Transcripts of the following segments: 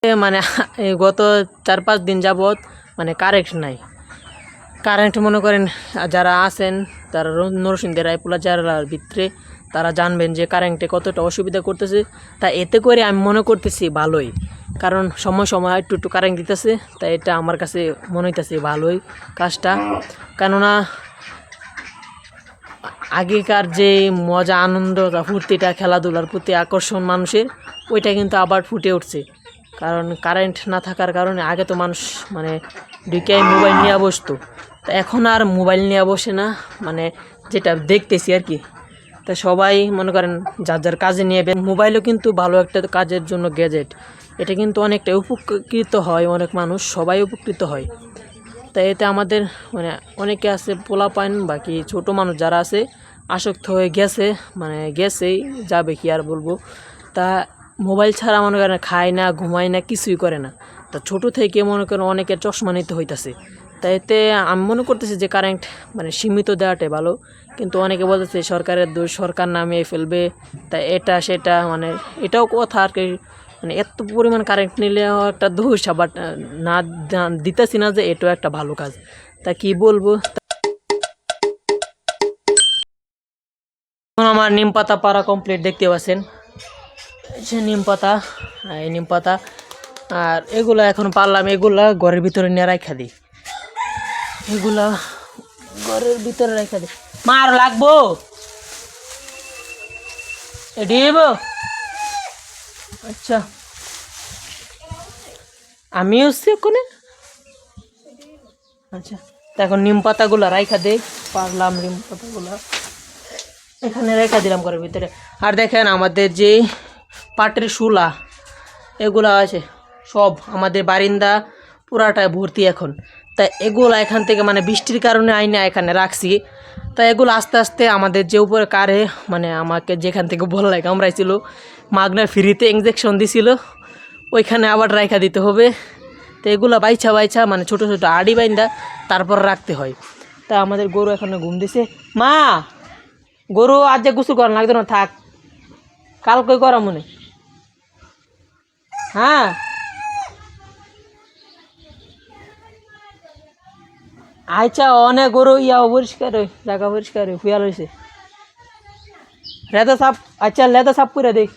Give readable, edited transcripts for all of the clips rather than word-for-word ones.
মানে গত 4-5 দিন যাবৎ মানে কারেন্ট নাই। কারেন্ট মনে করেন যারা আছেন তারা নরসিংদী রায়পুরা জেলার ভিতরে তারা জানবেন যে কারেন্টে কতটা অসুবিধা করতেছে। তা এতে করে আমি মনে করতেছি ভালোই, কারণ সময় সময় একটু কারেন্ট দিতেছে। তাই এটা আমার কাছে মনে হইতেছে ভালোই কাজটা। কেননা আগেকার যে মজা আনন্দ ফুর্তিটা খেলাধুলার প্রতি আকর্ষণ মানুষের, ওইটা কিন্তু আবার ফুটে উঠছে। কারণ কারেন্ট না থাকার কারণে আগে তো মানুষ মানে ঢুকে মোবাইল নিয়ে বসতো, তা এখন আর মোবাইল নিয়ে বসে না, মানে যেটা দেখতেছি আর কি। তা সবাই মনে করেন যার যার কাজে নিয়ে মোবাইলও কিন্তু ভালো একটা কাজের জন্য গ্যাজেট, এটা কিন্তু অনেকটা উপকৃত হয়, অনেক মানুষ সবাই উপকৃত হয়। তাই এতে আমাদের মানে অনেকে আছে পোলাপাইন বাকি ছোট মানুষ যারা আছে আসক্ত হয়ে গেছে, মানে গেছেই, যাবে কি আর বলবো। তা মোবাইল ছাড়া মনে করেন খায় না, ঘুমায় না, কিছুই করে না। তা ছোট থেকে মনে করেন অনেকের চশমা নিতে হইতাছে। তাই এতে আমি মনে করতেছি যে কারেন্ট মানে সীমিত দেওয়াটাই ভালো। কিন্তু অনেকে বলতেছে সরকারের দোষ, সরকার নামিয়ে ফেলবে, তাই এটা সেটা, মানে এটাও কথা আর কি। মানে এত পরিমাণ কারেন্ট নিলেও একটা দোষ, আবার না দিতেছি না যে এটাও একটা ভালো কাজ। তা কি বলবো। এখন আমার নিম পাতা পাড়া কমপ্লিট, দেখতে পাচ্ছেন সে নিম পাতা, এই নিম পাতা। আর এগুলা এখন পারলাম, এগুলা ঘরের ভিতরে নিয়ে রাখা দিই, এগুলা ঘরের ভিতরে রাখা দিই। মার লাগবো এডিব। আচ্ছা আমি হচ্ছে ওখানে। আচ্ছা, তো এখন নিম পাতাগুলো রাইখা দেই, পারলাম নিম পাতাগুলো এখানে রেখা দিলাম ঘরের ভিতরে। আর দেখেন আমাদের যে পাটের শুলা এগুলা আছে সব আমাদের বারিন্দা পুরাটাই ভর্তি এখন। তাই এগুলো এখান থেকে মানে বৃষ্টির কারণে আইনা এখানে রাখছি। তাই এগুলো আস্তে আস্তে আমাদের যে উপরে কারে মানে আমাকে যেখান থেকে বলা লাগে কামড়াইছিল, মাগনা ফ্রিতে ইঞ্জেকশন দিছিল, ওইখানে আবার রাইখা দিতে হবে। তো এগুলো বাইছা বাইছা মানে ছোটো ছোটো আড়ি বাইন্দা তারপর রাখতে হয়। তা আমাদের গরু এখানে ঘুম দিছে। মা গরু আজ যে গোসল করা লাগতো না, থাক কালকে করা মনে। হ্যাঁ আচ্ছা, অনেক গরু ইয়া পরিষ্কার জায়গা পরিষ্কার হুয়া রয়েছে, লেদা সাপ। আচ্ছা লেদা সাপ করে দেখ।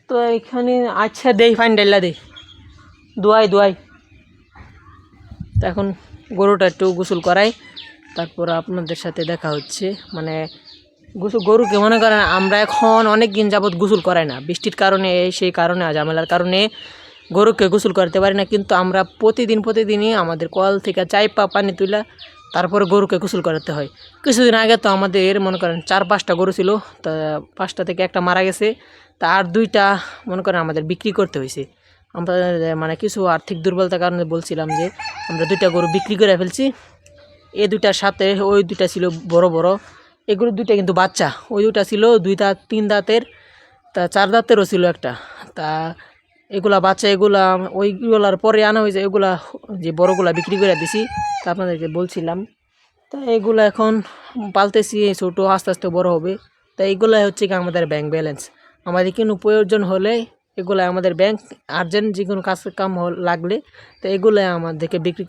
তো এখানে আচ্ছা দেই ফাইন ডাইলা দে, দোয়াই দোয়াই। তো এখন গরুটা একটু গোসল করাই, তারপর আপনাদের সাথে দেখা হচ্ছে। মানে গরুকে মনে করেন আমরা এখন অনেক দিন যাবৎ গোসল করাই না, বৃষ্টির কারণে সেই কারণে ঝামেলার কারণে গরুকে গোসল করতে পারি না। কিন্তু আমরা প্রতিদিনই আমাদের কল থেকে চাইপা পানি তুলা তারপরে গরুকে গোসল করাতে হয়। কিছুদিন আগে তো আমাদের মনে করেন 4-5টা গরু ছিল, তা 5টা থেকে একটা মারা গেছে। তা আর 2টা মনে করেন আমাদের বিক্রি করতে হয়েছে। আমরা মানে কিছু আর্থিক দুর্বলতার কারণে বলছিলাম যে আমরা 2টা গরু বিক্রি করে ফেলছি। এই 2টার সাথে ওই 2টা ছিল বড় বড়, এগুলো 2টা কিন্তু বাচ্চা। ওই 2টা ছিল 2 দাঁত 3 দাঁতের, তা 4 দাঁতেরও ছিল একটা। তা এগুলা বাচ্চা, এগুলা ওইগুলার পরে আনা হয়েছে, এগুলা যে বড়গুলা বিক্রি করে দিছি, তা আপনাদেরকে বলছিলাম। তা এগুলো এখন পালতেছি, ছোটো আস্তে আস্তে বড় হবে। তা এইগুলাই হচ্ছে কি আমাদের ব্যাংক ব্যালেন্স। আমাদের কোনো প্রয়োজন হলে এগুলো আমাদের ব্যাংক আর্জেন্ট যে কোনো কাজ কাম লাগলে তো এগুলাই আমাদেরকে বিক্রি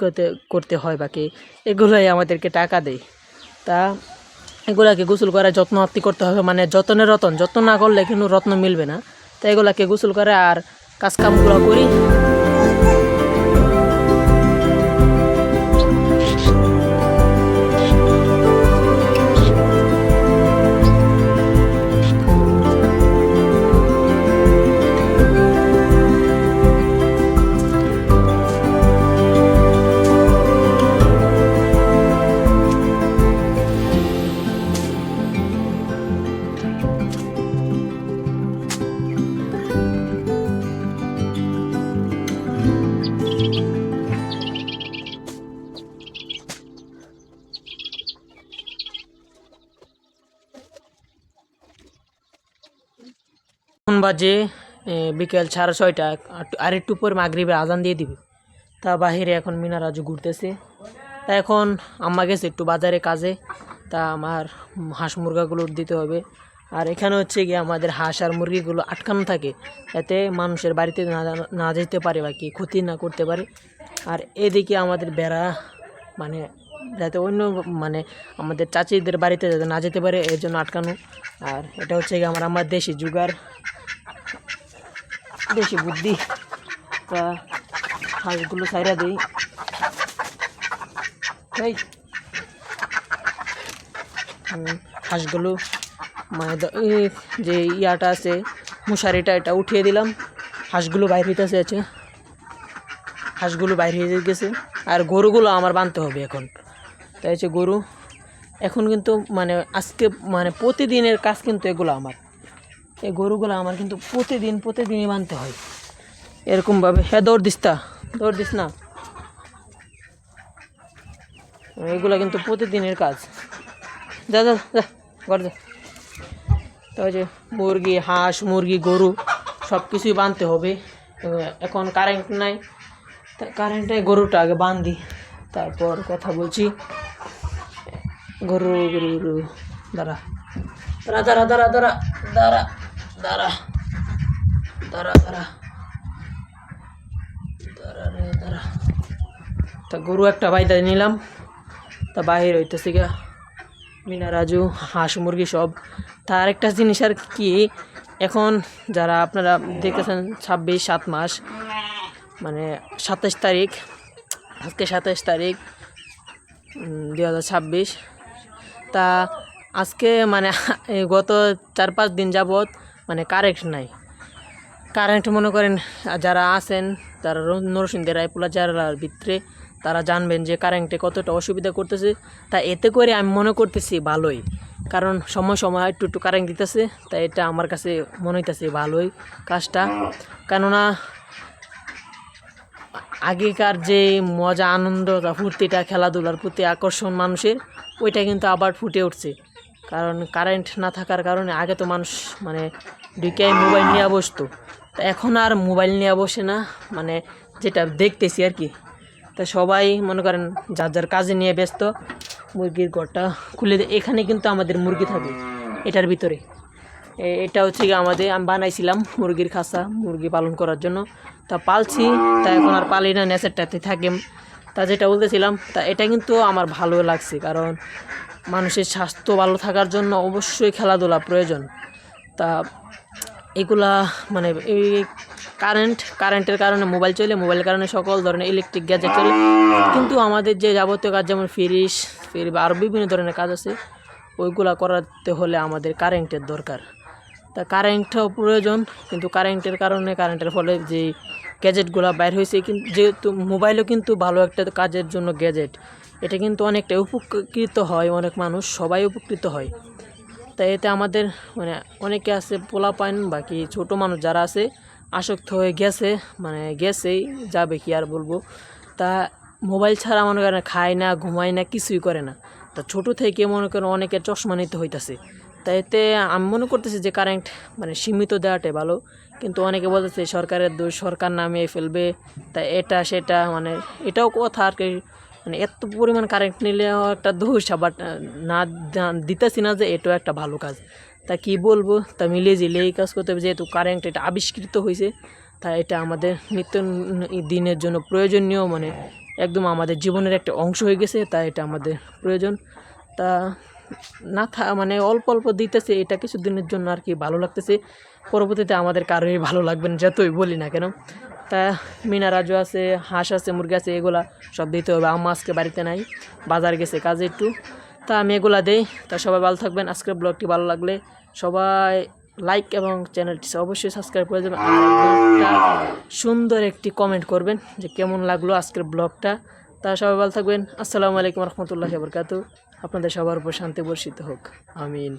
করতে হয়, বাকি এগুলাই আমাদেরকে টাকা দেয়। তা এগুলাকে গোসল করে যত্ন আত্তি করতে হবে, মানে যত্নের রতন, যত্ন না করলে কিন্তু রত্ন মিলবে না। তো এগুলাকে গোসল করে আর কাজকামগুলো করি। এখন বাজে বিকেল 6:30, আর একটু পর মাগরিবের আজান দিয়ে দিবে। তা বাহিরে এখন মিনারাজু ঘুরতেছে। তা এখন আম্মা গেছে একটু বাজারে কাজে, তা আমার হাঁস মুরগাগুলো দিতে হবে। আর এখানে হচ্ছে গিয়ে আমাদের হাঁস আর মুরগিগুলো আটকানো থাকে, যাতে মানুষের বাড়িতে না যেতে পারে বা কি ক্ষতি না করতে পারে। আর এদিকে আমাদের বেড়া, মানে যাতে অন্য মানে আমাদের চাচিদের বাড়িতে যাতে না যেতে পারে এর জন্য আটকানো। আর এটা হচ্ছে গিয়ে আমার দেশি জুগার, দেশি বুদ্ধি। তা হাঁসগুলো সাইরা দিই। এই হাঁসগুলো মানে যে ইয়াটা আছে মশারিটা, এটা উঠিয়ে দিলাম। হাঁসগুলো বাইরে হইতেছে আছে, হাঁসগুলো বাইরে হয়ে গেছে। আর গরুগুলো আমার বাঁধতে হবে এখন। তাই হচ্ছে গরু এখন কিন্তু মানে আজকে মানে প্রতিদিনের কাজ কিন্তু এগুলো আমার, এই গরুগুলো আমার কিন্তু প্রতিদিনই বাঁধতে হয় এরকমভাবে। হ্যাঁ দৌড় দিস না, এগুলো কিন্তু প্রতিদিনের কাজ। যা যা যা ঘর যা। তো যে মুরগি, হাঁস, মুরগি, গরু সব কিছুই বাঁধতে হবে। এখন কারেন্ট নাই, কারেন্টে গরুটা আগে বাঁধি, তারপর কথা বলছি। গরু গরু গরু দাঁড়া দাঁড়া দাঁড়া দাঁড়া দাঁড়া দাঁড়া দাঁড়া দাঁড়া দাঁড়া দাঁড়া রে দাঁড়া। তা গরু একটা বাইদা নিলাম, তা বাহির হইতেছে গা মিনা রাজু, হাঁস মুরগি সব। তার একটা জিনিস আর কি, এখন যারা আপনারা দেখতেছেন 7 মাস মানে 27 তারিখ, আজকে 27 তারিখ 2026। তা আজকে মানে গত 4-5 দিন যাবৎ মানে কারেন্ট নাই। কারেন্ট মনে করেন যারা আছেন তারা নরসিংদী রায়পুরা জেলার ভিতরে তারা জানবেন যে কারেন্টে কতটা অসুবিধা করতেছে। তা এতে করে আমি মনে করতেছি ভালোই, কারণ সময় সময় একটু কারেন্ট দিতেছে। তাই এটা আমার কাছে মনে হইতেছে ভালোই কাজটা। কেননা আগেকার যে মজা, আনন্দ, ফুর্তিটা, খেলাধুলার প্রতি আকর্ষণ মানুষের, ওইটা কিন্তু আবার ফুটে উঠছে। কারণ কারেন্ট না থাকার কারণে আগে তো মানুষ মানে ঢুকে মোবাইল নিয়ে বসতো, তা এখন আর মোবাইল নিয়ে বসে না, মানে যেটা দেখতেছি আর কি। তা সবাই মনে করেন যার যার কাজে নিয়ে ব্যস্ত। মুরগির ঘরটা খুলে এখানে কিন্তু আমাদের মুরগি থাকে এটার ভিতরে। এটা হচ্ছে কি আমাদের, আমি বানাইছিলাম মুরগির খাঁচা মুরগি পালন করার জন্য। তা পালছি, তা এখন আর পালি না, নেচারটাতে থাকে। তা যেটা বলতেছিলাম, তা এটা কিন্তু আমার ভালো লাগছে, কারণ মানুষের স্বাস্থ্য ভালো থাকার জন্য অবশ্যই খেলাধুলা প্রয়োজন। তা এগুলা মানে এই কারেন্টের কারণে মোবাইল চলে, মোবাইলের কারণে সকল ধরনের ইলেকট্রিক গ্যাজেট চলে। কিন্তু আমাদের যে যাবতীয় কাজ, যেমন ফ্রিজ বা আরও বিভিন্ন ধরনের কাজ আছে, ওইগুলা করাতে হলে আমাদের কারেন্টের দরকার। তা কারেন্টও প্রয়োজন, কিন্তু কারেন্টের ফলে যে গ্যাজেটগুলো বাইর হয়েছে, কিন্তু যেহেতু মোবাইলও কিন্তু ভালো একটা কাজের জন্য গ্যাজেট, এটা কিন্তু অনেকটা উপকৃত হয়, অনেক মানুষ সবাই উপকৃত হয়। তাই এতে আমাদের মানে অনেকে আছে পোলাপাইন বাকি ছোট মানুষ যারা আছে আসক্ত হয়ে গেছে, মানে গেছেই, যাবে কি আর বলবো। তা মোবাইল ছাড়া মনে করেন খায় না, ঘুমায় না, কিছুই করে না। তা ছোটো থেকে মনে করেন অনেকের চশমা নিতে হইতেছে। তাই এতে আমি মনে করতেছি যে কারেন্ট মানে সীমিত দেওয়াটাই ভালো। কিন্তু অনেকে বলতেছে সরকারের দোষ, সরকার নামিয়ে ফেলবে, তাই এটা সেটা, মানে এটাও কথা আর কি। মানে এত পরিমাণ কারেন্ট নিলেও একটা দোষ, আবার না দিতেছি না যে এটাও একটা ভালো কাজ। তা কি বলবো, তা মিলিয়ে ঝিলিয়ে এই কাজ করতে হবে। যেহেতু কারেন্ট এটা আবিষ্কৃত হয়েছে, তা এটা আমাদের নিত্য দিনের জন্য প্রয়োজনীয়, মানে একদম আমাদের জীবনের একটা অংশ হয়ে গেছে। তাই এটা আমাদের প্রয়োজন। তা না মানে অল্প অল্প দিতেছে, এটা কিছু দিনের জন্য আর কি ভালো লাগতেছে। পরবর্তীতে আমাদের কারোই ভালো লাগবে না, যতই বলি না কেন। তা মিনা রাজু আছে, হাঁস আছে, মুরগি আছে, এগুলা সব দিতে হবে। আম্মা আজকে বাড়িতে নাই, বাজার গেছে কাজে একটু। তা আমি এগুলা দেই। তা সবাই ভালো থাকবেন। আজকের ব্লগটি ভালো লাগলে সবাই লাইক এবং চ্যানেলটি অবশ্যই সাবস্ক্রাইব করে দেবেন। আর একটা সুন্দর একটি কমেন্ট করবেন যে কেমন লাগলো আজকের ব্লগটা। তা সবাই ভালো থাকবেন। আসসালামু আলাইকুম রহমতুল্লাহি ওয়া বারাকাতুহু। আপনাদের সবার উপর শান্তি বর্ষিত হোক, আমিন।